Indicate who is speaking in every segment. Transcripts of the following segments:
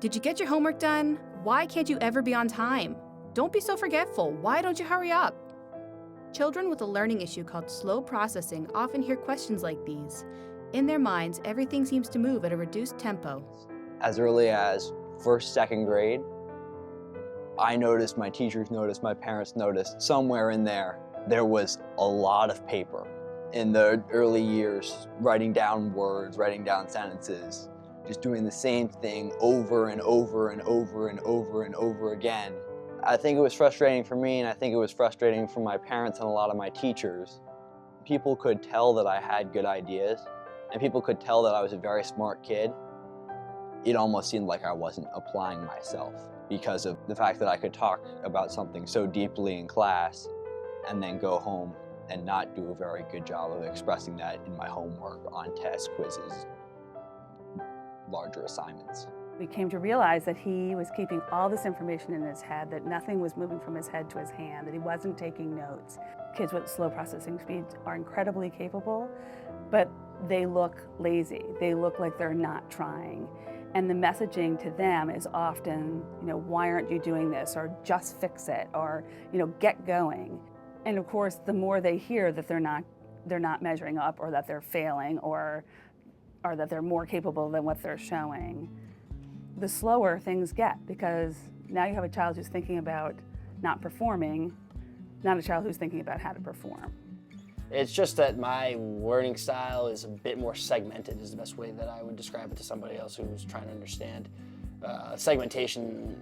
Speaker 1: Did you get your homework done? Why can't you ever be on time? Don't be so forgetful. Why don't you hurry up? Children with a learning issue called slow processing often hear questions like these. In their minds, everything seems to move at a reduced tempo.
Speaker 2: As early as first, second grade, I noticed, my teachers noticed, my parents noticed, somewhere in there was a lot of paper. In the early years, writing down words, writing down sentences, just doing the same thing over and over and over and over and over again. I think it was frustrating for me, and I think it was frustrating for my parents and a lot of my teachers. People could tell that I had good ideas, and people could tell that I was a very smart kid. It almost seemed like I wasn't applying myself because of the fact that I could talk about something so deeply in class and then go home and not do a very good job of expressing that in my homework, on tests, quizzes, larger assignments.
Speaker 3: We came to realize that he was keeping all this information in his head, that nothing was moving from his head to his hand, that he wasn't taking notes. Kids with slow processing speeds are incredibly capable, but they look lazy. They look like they're not trying. And the messaging to them is often, why aren't you doing this? Or just fix it, or, get going. And of course, the more they hear that they're not measuring up, or that they're failing, or that they're more capable than what they're showing, the slower things get, because now you have a child who's thinking about not performing, not a child who's thinking about how to perform.
Speaker 4: It's just that my learning style is a bit more segmented, is the best way that I would describe it to somebody else who's trying to understand. Segmentation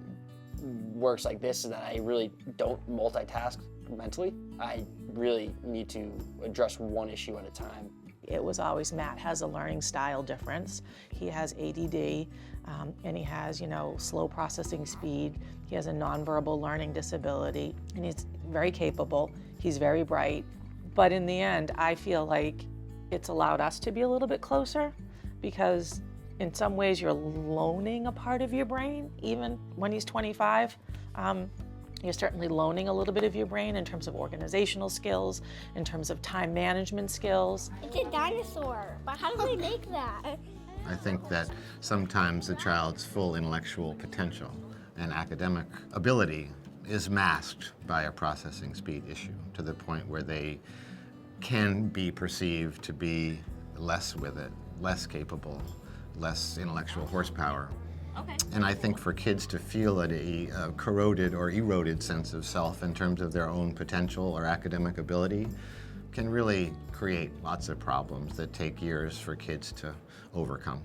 Speaker 4: works like this, is that I really don't multitask mentally. I really need to address one issue at a time.
Speaker 5: It was always Matt has a learning style difference. He has ADD, and he has, slow processing speed. He has a nonverbal learning disability, and he's very capable. He's very bright. But in the end, I feel like it's allowed us to be a little bit closer, because in some ways you're loaning a part of your brain. Even when he's 25, you're certainly loaning a little bit of your brain in terms of organizational skills, in terms of time management skills.
Speaker 6: It's a dinosaur, but how do they make that?
Speaker 7: I think that sometimes a child's full intellectual potential and academic ability is masked by a processing speed issue, to the point where they can be perceived to be less with it, less capable, less intellectual horsepower.
Speaker 6: Okay.
Speaker 7: And I think for kids to feel a corroded or eroded sense of self in terms of their own potential or academic ability can really create lots of problems that take years for kids to overcome.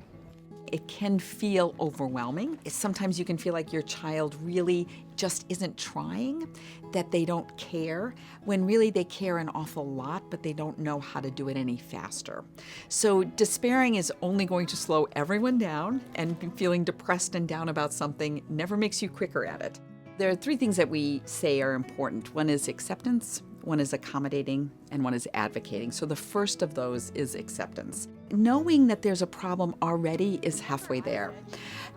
Speaker 8: It can feel overwhelming. Sometimes you can feel like your child really just isn't trying, that they don't care, when really they care an awful lot, but they don't know how to do it any faster. So despairing is only going to slow everyone down, and feeling depressed and down about something never makes you quicker at it. There are three things that we say are important. One is acceptance, one is accommodating, and one is advocating. So the first of those is acceptance. Knowing that there's a problem already is halfway there.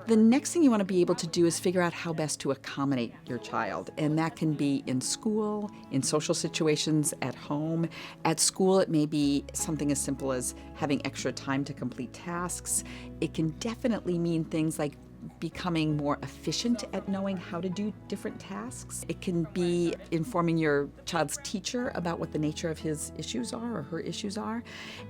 Speaker 8: The next thing you want to be able to do is figure out how best to accommodate your child. And that can be in school, in social situations, at home. At school, it may be something as simple as having extra time to complete tasks. It can definitely mean things like becoming more efficient at knowing how to do different tasks. It can be informing your child's teacher about what the nature of his issues are or her issues are.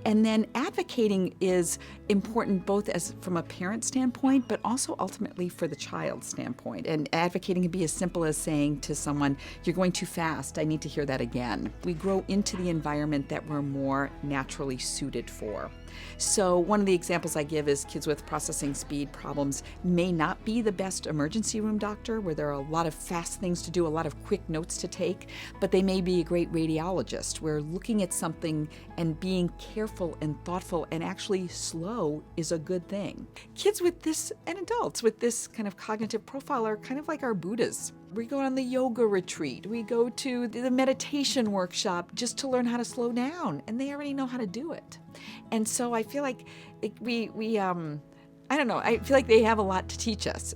Speaker 8: And then advocating is important both as from a parent standpoint, but also ultimately for the child's standpoint. And advocating can be as simple as saying to someone, "You're going too fast, I need to hear that again." We grow into the environment that we're more naturally suited for. So one of the examples I give is kids with processing speed problems may not be the best emergency room doctor, where there are a lot of fast things to do, a lot of quick notes to take, but they may be a great radiologist, where looking at something and being careful and thoughtful and actually slow is a good thing. Kids with this, and adults with this kind of cognitive profile, are kind of like our Buddhas. We go on the yoga retreat, we go to the meditation workshop just to learn how to slow down, and they already know how to do it. And so I feel like I feel like they have a lot to teach us.